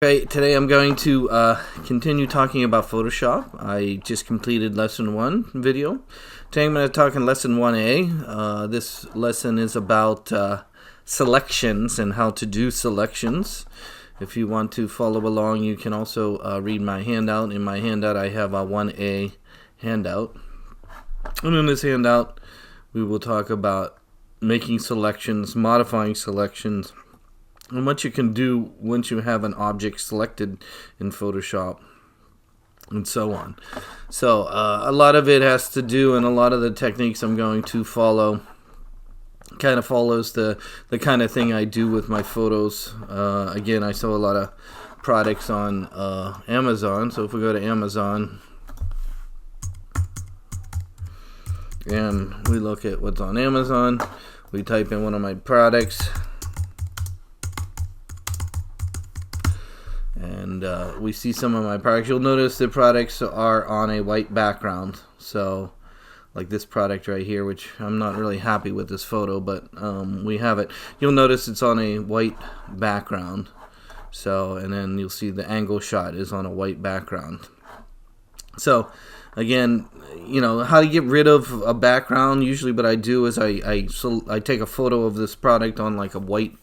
Okay, today I'm going to continue talking about Photoshop. I just completed lesson 1 video. Today I'm going to talk in lesson 1A. This lesson is about selections and how to do selections. If you want to follow along, you can also read my handout. In my handout I have a 1A handout. And in this handout we will talk about making selections, modifying selections, and what you can do once you have an object selected in Photoshop, and so on. So a lot of it has to do, and a lot of the techniques I'm going to follow kind of follows the kind of thing I do with my photos. Again, I sell a lot of products on Amazon. So if we go to Amazon and we look at what's on Amazon, we type in one of my products, and we see some of my products. You'll notice the products are on a white background. So like this product right here, which I'm not really happy with this photo, but we have it. You'll notice it's on a white background. So, and then you'll see the angle shot is on a white background. So again, you know how to get rid of a background. Usually what I do is I take a photo of this product on like a white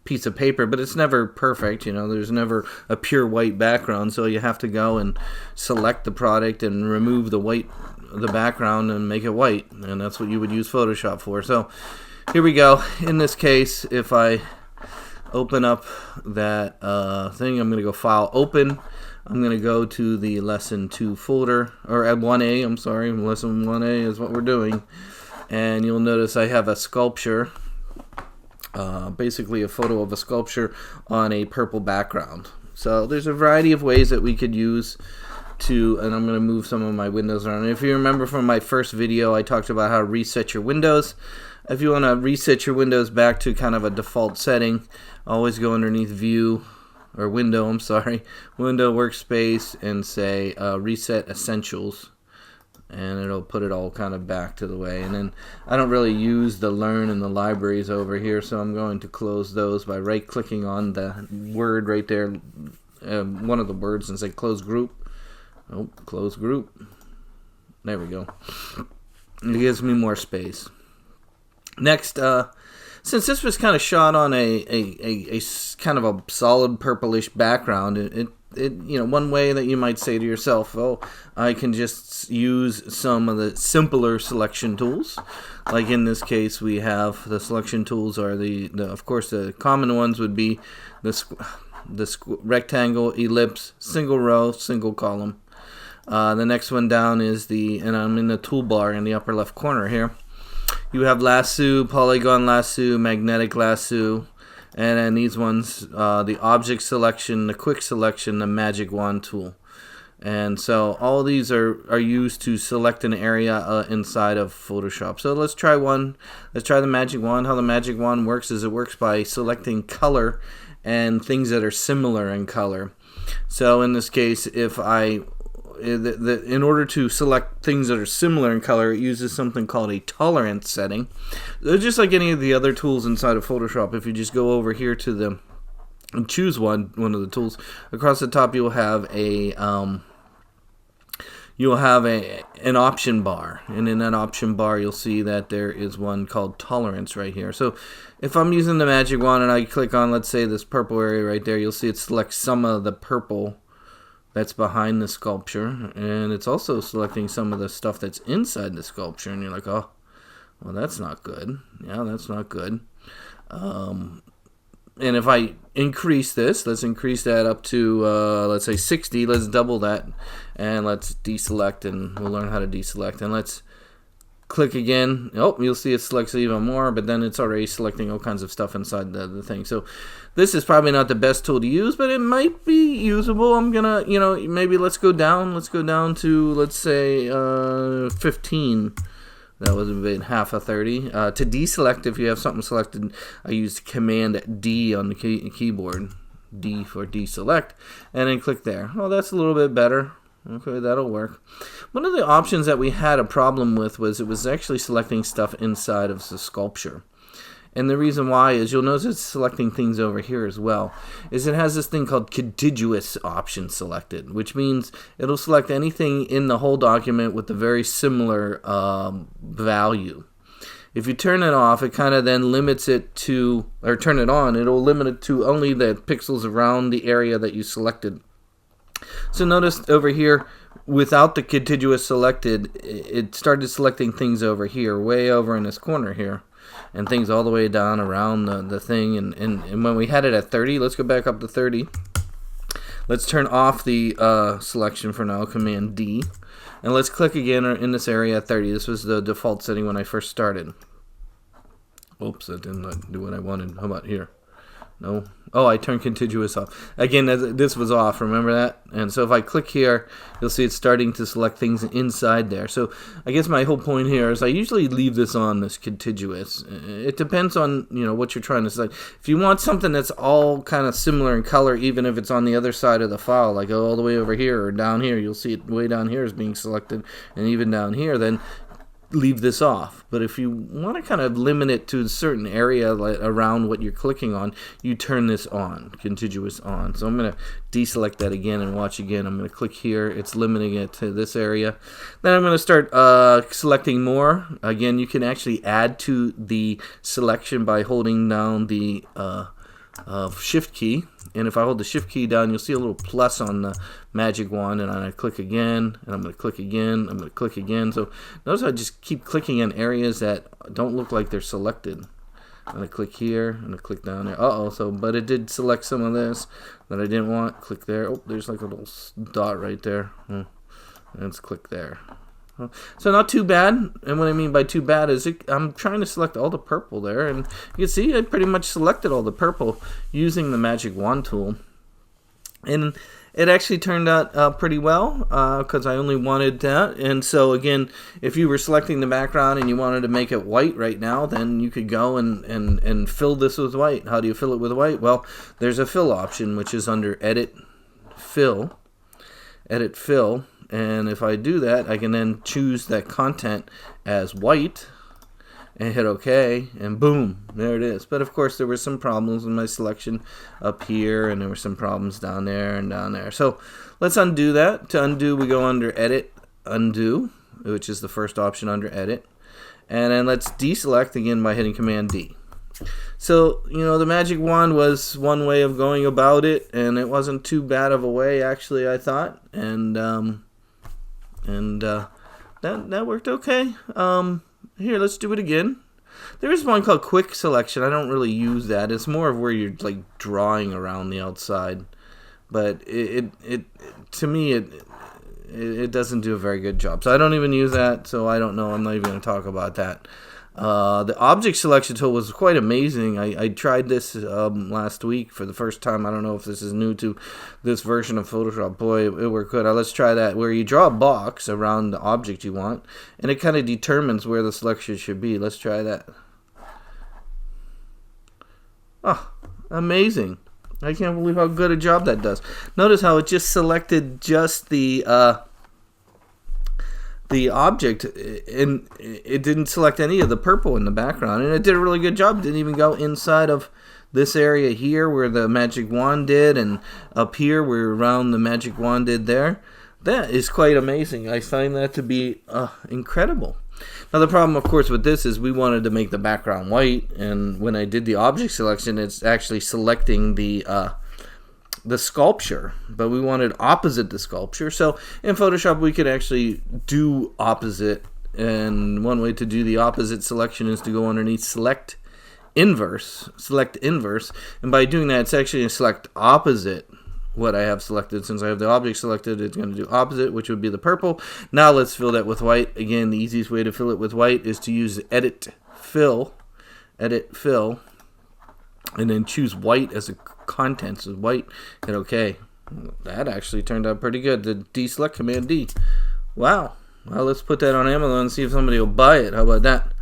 piece of paper, but it's never perfect. You know, there's never a pure white background, so you have to go and select the product and remove the background and make it white, and that's what you would use Photoshop for. So here we go. In this case, if I open up that thing, I'm going to go File, Open. I'm going to go to the Lesson 2 folder, or at 1A, I'm sorry, Lesson 1A is what we're doing, and you'll notice I have a sculpture. Basically a photo of a sculpture on a purple background. So there's a variety of ways that we could use to, and I'm going to move some of my windows around. If you remember from my first video, I talked about how to reset your windows. If you want to reset your windows back to kind of a default setting, always go underneath View, or Window, I'm sorry, Window, Workspace, and say Reset Essentials. And it'll put it all kind of back to the way. And then I don't really use the Learn and the Libraries over here, so I'm going to close those by right-clicking on the word right there, one of the words, and say Close Group. Oh, Close Group. There we go. It gives me more space. Next, since this was kind of shot on a kind of a solid purplish background, it you know, one way that you might say to yourself, oh, I can just use some of the simpler selection tools. Like in this case, we have the selection tools are of course the common ones would be the rectangle, ellipse, single row, single column. The next one down is and I'm in the toolbar in the upper left corner here. You have lasso, polygon lasso, magnetic lasso. And then these ones, the object selection, the quick selection, the magic wand tool. And so all these are used to select an area inside of Photoshop. So let's try one. Let's try the magic wand. How the magic wand works is it works by selecting color and things that are similar in color. So in this case, if in order to select things that are similar in color, it uses something called a tolerance setting. Just like any of the other tools inside of Photoshop, if you just go over here to and choose one of the tools, across the top you'll have an option bar, and in that option bar you'll see that there is one called tolerance right here. So if I'm using the magic wand and I click on, let's say, this purple area right there, you'll see it selects some of the purple that's behind the sculpture, and it's also selecting some of the stuff that's inside the sculpture, and you're like, oh, well, that's not good. Yeah, that's not good. And if I increase this, let's increase that up to, let's say 60, let's double that, and let's deselect, and we'll learn how to deselect, and let's click again. Oh, you'll see it selects even more, but then it's already selecting all kinds of stuff inside the thing. So this is probably not the best tool to use, but it might be usable. I'm gonna, you know, maybe let's go down to, let's say 15. That was about half a 30. To deselect, if you have something selected, I use Command D on the keyboard. D for deselect, and then click there. Oh, that's a little bit better. Okay, that'll work. One of the options that we had a problem with was it was actually selecting stuff inside of the sculpture. And the reason why is you'll notice it's selecting things over here as well. Is it has this thing called contiguous option selected, which means it'll select anything in the whole document with a very similar value. If you turn it off, it kind of then limits it to, or turn it on, it'll limit it to only the pixels around the area that you selected. So notice over here, without the contiguous selected, it started selecting things over here, way over in this corner here, and things all the way down around the thing. And when we had it at 30, let's go back up to 30. Let's turn off the selection for now, Command D. And let's click again in this area at 30. This was the default setting when I first started. Oops, that didn't do what I wanted. How about here? No. Oh, I turned contiguous off. Again, this was off, remember that? And so if I click here, you'll see it's starting to select things inside there. So I guess my whole point here is I usually leave this on, this contiguous. It depends on, what you're trying to select. If you want something that's all kind of similar in color, even if it's on the other side of the file, like all the way over here or down here, you'll see it way down here is being selected, and even down here, then leave this off. But if you want to kind of limit it to a certain area around what you're clicking on, you turn this on, contiguous on. So I'm going to deselect that again and watch again. I'm going to click here. It's limiting it to this area. Then I'm going to start selecting more. Again, you can actually add to the selection by holding down the Shift key. And if I hold the Shift key down, you'll see a little plus on the magic wand, and I click again, and I'm going to click again, I'm going to click again. So notice I just keep clicking on areas that don't look like they're selected. I'm going to click here, I'm going to click down there. But it did select some of this that I didn't want. Click there. Oh, there's like a little dot right there. Let's click there. So not too bad, and what I mean by too bad is I'm trying to select all the purple there, and you can see I pretty much selected all the purple using the magic wand tool, and it actually turned out pretty well because I only wanted that. And so again, if you were selecting the background and you wanted to make it white right now, then you could go and fill this with white. How do you fill it with white? Well, there's a fill option, which is under Edit, Fill. And if I do that, I can then choose that content as white and hit OK, and boom, there it is. But of course, there were some problems with my selection up here, and there were some problems down there and down there. So let's undo that. To undo, we go under Edit, Undo, which is the first option under Edit. And then let's deselect again by hitting Command D. So, the magic wand was one way of going about it, and it wasn't too bad of a way, actually, I thought. And that worked okay. Here, let's do it again. There is one called Quick Selection. I don't really use that. It's more of where you're like drawing around the outside. But to me it doesn't do a very good job. So I don't even use that. So I don't know. I'm not even going to talk about that. The object selection tool was quite amazing. I tried this last week for the first time. I don't know if this is new to this version of Photoshop. Boy, it worked good. Let's try that, where you draw a box around the object you want, and it kind of determines where the selection should be. Let's try that. Oh, amazing. I can't believe how good a job that does. Notice how it just selected just the object, and it didn't select any of the purple in the background, and it did a really good job. It didn't even go inside of this area here where the magic wand did, and up here where around the magic wand did there. That is quite amazing. I find that to be incredible. Now the problem, of course, with this is we wanted to make the background white, and when I did the object selection, it's actually selecting the sculpture, but we wanted opposite the sculpture. So in Photoshop, we could actually do opposite, and one way to do the opposite selection is to go underneath Select Inverse, and by doing that, it's actually going to select opposite what I have selected. Since I have the object selected, it's going to do opposite, which would be the purple. Now let's fill that with white. Again, the easiest way to fill it with white is to use Edit, Fill, and then choose white as a content. So white, hit OK. That actually turned out pretty good. The deselect, Command D. Wow. Well, let's put that on Amazon and see if somebody will buy it. How about that?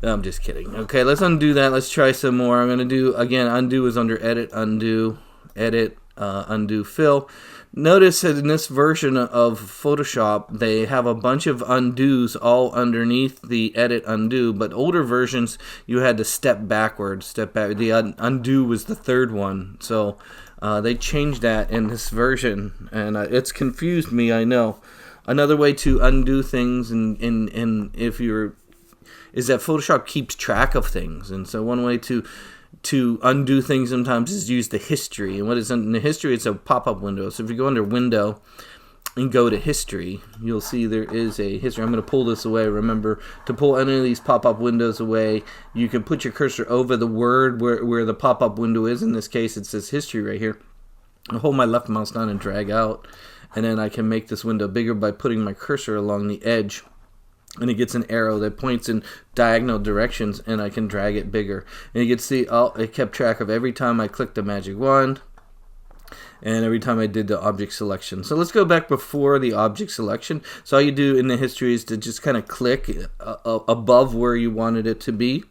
No, I'm just kidding. Okay, let's undo that. Let's try some more. I'm going to do, again, undo is under Edit, Undo, Edit, undo fill. Notice that in this version of Photoshop, they have a bunch of undos all underneath the edit undo, but older versions, you had to step backwards, The undo was the third one, so they changed that in this version, and it's confused me, I know. Another way to undo things, is that Photoshop keeps track of things, and so one way to undo things sometimes is use the history. And what is in the history? It's a pop-up window. So if you go under Window and go to History, you'll see there is a history. I'm going to pull this away. Remember, to pull any of these pop-up windows away, you can put your cursor over the word where the pop-up window is. In this case, it says History right here. I'll hold my left mouse down and drag out, and then I can make this window bigger by putting my cursor along the edge. And it gets an arrow that points in diagonal directions, and I can drag it bigger. And you can see, it kept track of every time I clicked the magic wand, and every time I did the object selection. So let's go back before the object selection. So all you do in the history is to just kind of click above where you wanted it to be.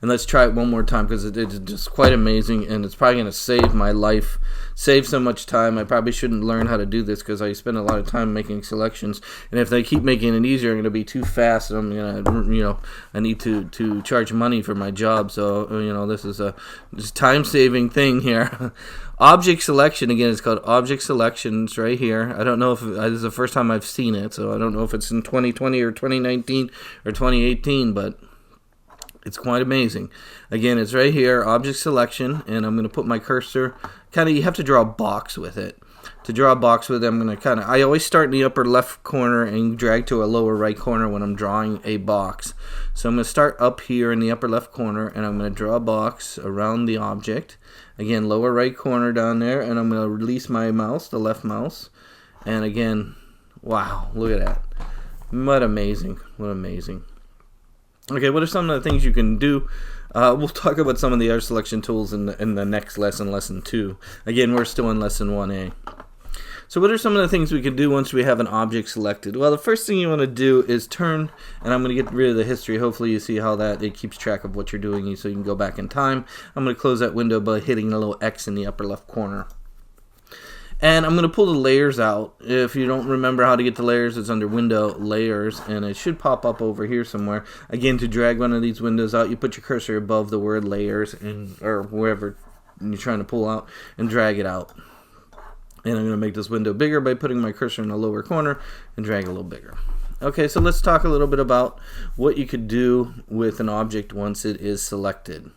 And let's try it one more time, because it's just quite amazing, and it's probably going to save my life, save so much time. I probably shouldn't learn how to do this, because I spend a lot of time making selections, and if they keep making it easier, I'm going to be too fast, and I'm going to, I need to charge money for my job, so, this is a time-saving thing here. Object selection, again, it's called object selection. It's right here. I don't know if this is the first time I've seen it, so I don't know if it's in 2020 or 2019 or 2018, but it's quite amazing. Again, it's right here, object selection, and I'm going to put my cursor, you have to draw a box with it. To draw a box with it, I'm going to I always start in the upper left corner and drag to a lower right corner when I'm drawing a box. So I'm going to start up here in the upper left corner, and I'm going to draw a box around the object. Again, lower right corner down there, and I'm going to release my mouse, the left mouse. And again, wow, look at that. What amazing, what amazing. Okay, what are some of the things you can do? We'll talk about some of the other selection tools in the next lesson, lesson 2. Again, we're still in lesson 1A. So what are some of the things we can do once we have an object selected? Well, the first thing you want to do is turn, and I'm going to get rid of the history. Hopefully you see how it keeps track of what you're doing so you can go back in time. I'm going to close that window by hitting the little X in the upper left corner. And I'm going to pull the layers out. If you don't remember how to get the layers, it's under Window, Layers, and it should pop up over here somewhere. Again, to drag one of these windows out, you put your cursor above the word Layers, or wherever you're trying to pull out, and drag it out. And I'm going to make this window bigger by putting my cursor in the lower corner and drag it a little bigger. Okay, so let's talk a little bit about what you could do with an object once it is selected.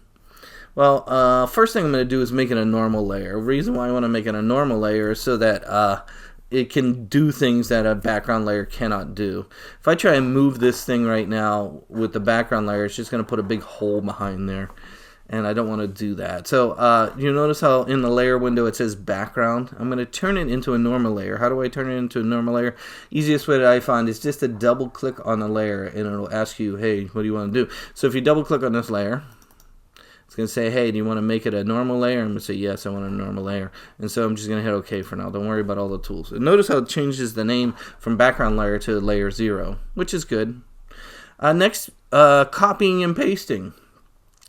Well, first thing I'm going to do is make it a normal layer. The reason why I want to make it a normal layer is so that it can do things that a background layer cannot do. If I try and move this thing right now with the background layer, it's just going to put a big hole behind there. And I don't want to do that. So you notice how in the layer window it says background. I'm going to turn it into a normal layer. How do I turn it into a normal layer? Easiest way that I find is just to double click on the layer, and it'll ask you, hey, what do you want to do? So if you double click on this layer, it's going to say, hey, do you want to make it a normal layer? I'm going to say, yes, I want a normal layer. And so I'm just going to hit OK for now. Don't worry about all the tools. And notice how it changes the name from background layer to layer 0, which is good. Next, copying and pasting.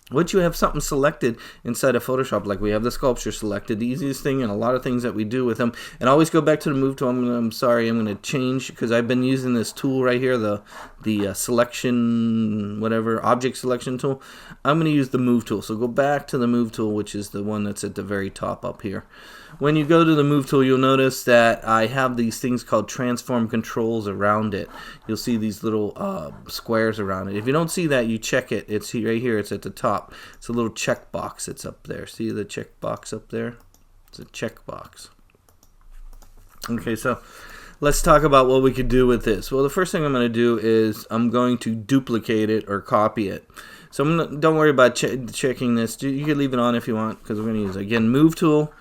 Once you have something selected inside of Photoshop, like we have the sculpture selected, the easiest thing and a lot of things that we do with them, and always go back to the move tool. I'm sorry, I'm going to change because I've been using this tool right here, the selection, whatever, object selection tool. I'm going to use the move tool. So go back to the move tool, which is the one that's at the very top up here. When you go to the move tool, you'll notice that I have these things called transform controls around it. You'll see these little squares around it. If you don't see that, you check it. It's right here. It's at the top. It's a little check box that's up there. See the check box up there? It's a check box. Okay, so let's talk about what we could do with this. Well, the first thing I'm going to do is I'm going to duplicate it or copy it. So don't worry about checking this. You can leave it on if you want, because we're going to use, again, move tool,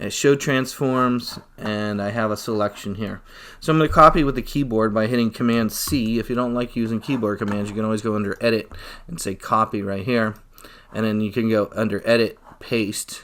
show transforms, and I have a selection here. So I'm going to copy with the keyboard by hitting Command C. If you don't like using keyboard commands, you can always go under Edit and say copy right here. And then you can go under Edit, Paste,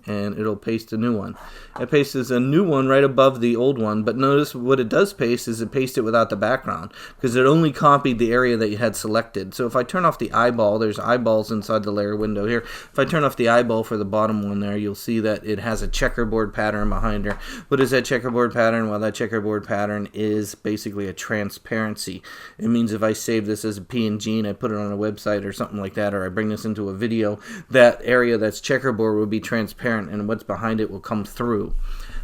and it'll paste a new one. It pastes a new one right above the old one, but notice what it does paste is it pastes it without the background, because it only copied the area that you had selected. So if I turn off the eyeball, there's eyeballs inside the layer window here. If I turn off the eyeball for the bottom one there, you'll see that it has a checkerboard pattern behind her. What is that checkerboard pattern? Well, that checkerboard pattern is basically a transparency. It means if I save this as a PNG and I put it on a website or something like that, or I bring this into a video, that area that's checkerboard will be transparent and what's behind it will come through.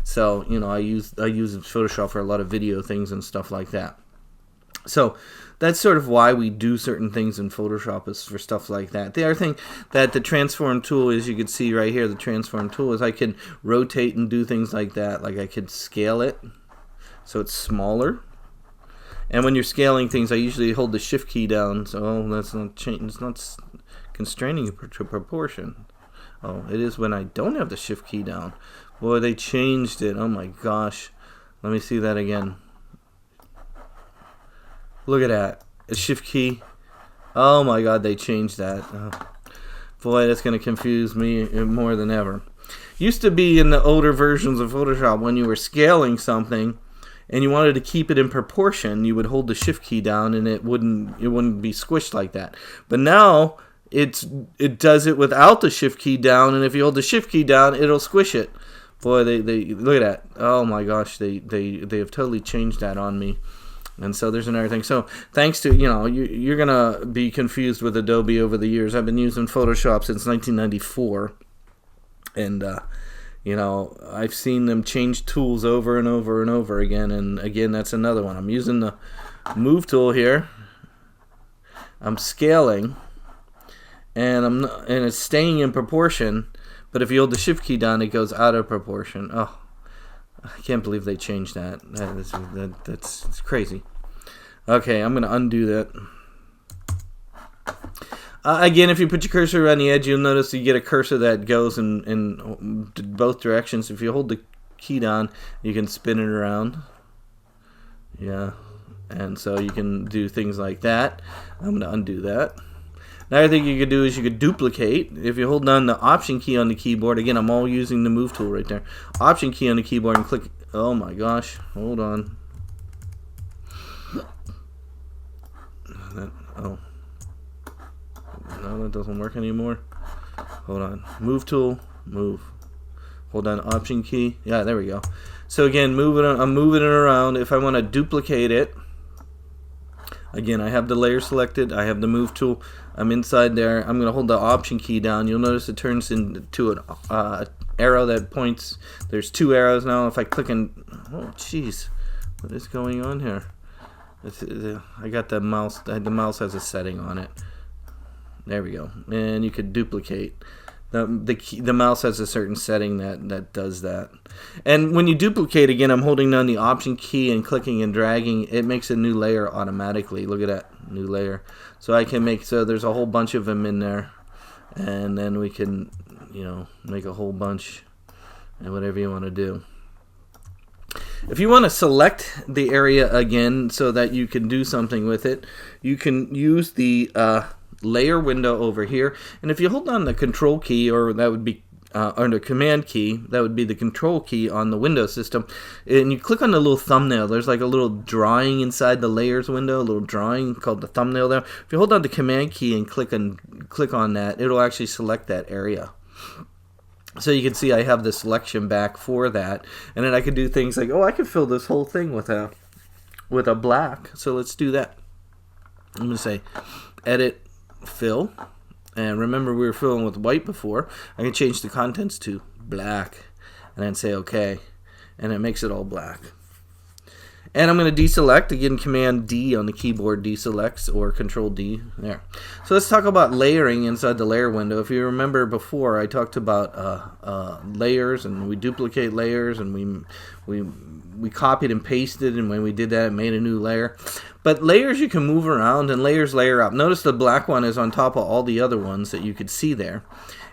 So, you know, I use Photoshop for a lot of video things and stuff like that. So that's sort of why we do certain things in Photoshop, is for stuff like that. The other thing that the transform tool is, you can see right here, the transform tool is I can rotate and do things like that. Like I could scale it so it's smaller. And when you're scaling things, I usually hold the shift key down. So that's not it's not constraining to proportion. Oh, it is when I don't have the shift key down. Boy, they changed it. Oh my gosh. Let me see that again. Look at that. A shift key. Oh my god, they changed that. Oh. Boy, that's going to confuse me more than ever. Used to be in the older versions of Photoshop, when you were scaling something and you wanted to keep it in proportion, you would hold the shift key down and it wouldn't be squished like that. But now it does it without the shift key down, and if you hold the shift key down, it'll squish it. Boy, they look at that. Oh my gosh, they have totally changed that on me. And so there's another thing. So thanks to, you know, you're gonna be confused with Adobe over the years. I've been using Photoshop since 1994, and you know, I've seen them change tools over and over and over again. And again, that's another one. I'm using the move tool here. I'm scaling, and it's staying in proportion. But if you hold the shift key down, it goes out of proportion. Oh, I can't believe they changed that. That's crazy. Okay, I'm going to undo that. Again, if you put your cursor around the edge, you'll notice you get a cursor that goes in both directions. If you hold the key down, you can spin it around. Yeah, and so you can do things like that. I'm going to undo that. Another thing you could do is you could duplicate. If you hold down the Option key on the keyboard, again, I'm all using the Move tool right there. Option key on the keyboard and click. Oh my gosh, hold on. Oh, no, that doesn't work anymore. Hold on. Move tool, move. Hold down Option key. Yeah, there we go. So again, I'm moving it around. If I want to duplicate it, again, I have the layer selected. I have the Move tool. I'm inside there. I'm going to hold the Option key down. You'll notice it turns into an arrow that points. There's two arrows now. If I click and... Oh, jeez. What is going on here? I got the mouse. The mouse has a setting on it. There we go. And you could duplicate. The mouse has a certain setting that does that. And when you duplicate, again, I'm holding down the Option key and clicking and dragging. It makes a new layer automatically. Look at that, new layer. So I can make, so there's a whole bunch of them in there. And then we can, you know, make a whole bunch and whatever you want to do. If you want to select the area again so that you can do something with it, you can use the layer window over here, and if you hold down the Control key, or that would be or the Command key, that would be the Control key on the Windows system, and you click on the little thumbnail, there's like a little drawing inside the layers window, a little drawing called the thumbnail there. If you hold down the Command key and click on that, it'll actually select that area. So you can see I have the selection back for that, and then I can do things like, oh, I could fill this whole thing with a black. So let's do that. I'm going to say Edit, Fill, and remember we were filling with white before. I can change the contents to black, and then say OK, and it makes it all black. And I'm going to deselect, again, Command D on the keyboard deselects, or Control D, there. So let's talk about layering inside the layer window. If you remember before, I talked about layers, and we duplicate layers, and we copied and pasted, and when we did that, it made a new layer. But layers you can move around, and layers layer up. Notice the black one is on top of all the other ones that you could see there.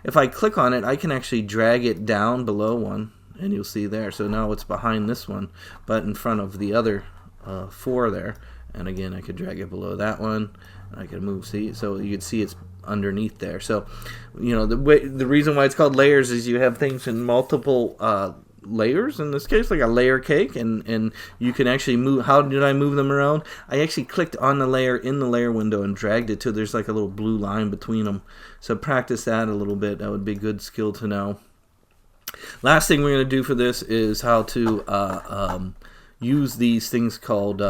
If I click on it, I can actually drag it down below one, and you'll see there. So now it's behind this one, but in front of the other four there. And again, I could drag it below that one. I could move, see, so you can see it's underneath there. So, you know, the reason why it's called layers is you have things in multiple layers, in this case like a layer cake, and you can actually move. How did I move them around? I actually clicked on the layer in the layer window and dragged it till there's like a little blue line between them. So practice that a little bit. That would be a good skill to know. Last thing we're going to do for this is how to use these things called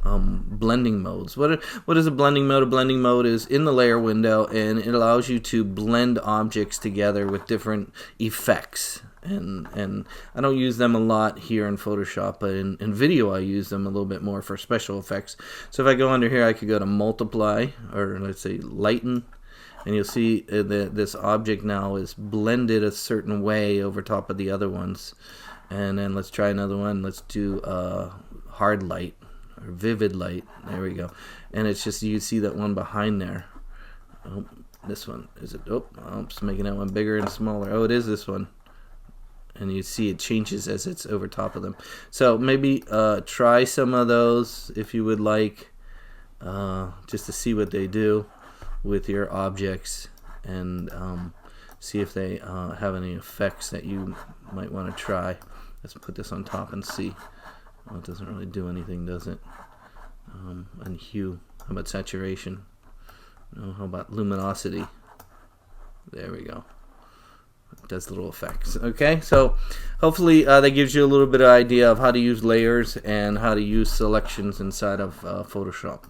blending modes. What is a blending mode? A blending mode is in the layer window, and it allows you to blend objects together with different effects. And I don't use them a lot here in Photoshop, but in video I use them a little bit more for special effects. So if I go under here, I could go to multiply, or let's say lighten, and you'll see that this object now is blended a certain way over top of the other ones. And then let's try another one. Let's do hard light or vivid light. There we go. And it's just, you see that one behind there. Oh, this one is it? Oh, I'm just making that one bigger and smaller. Oh, it is this one. And you see it changes as it's over top of them. So maybe try some of those if you would like, just to see what they do with your objects, and see if they have any effects that you might want to try. Let's put this on top and see. Well, it doesn't really do anything, does it? And hue. How about saturation? No, how about luminosity? There we go. It does little effects. Okay, so hopefully that gives you a little bit of idea of how to use layers and how to use selections inside of Photoshop.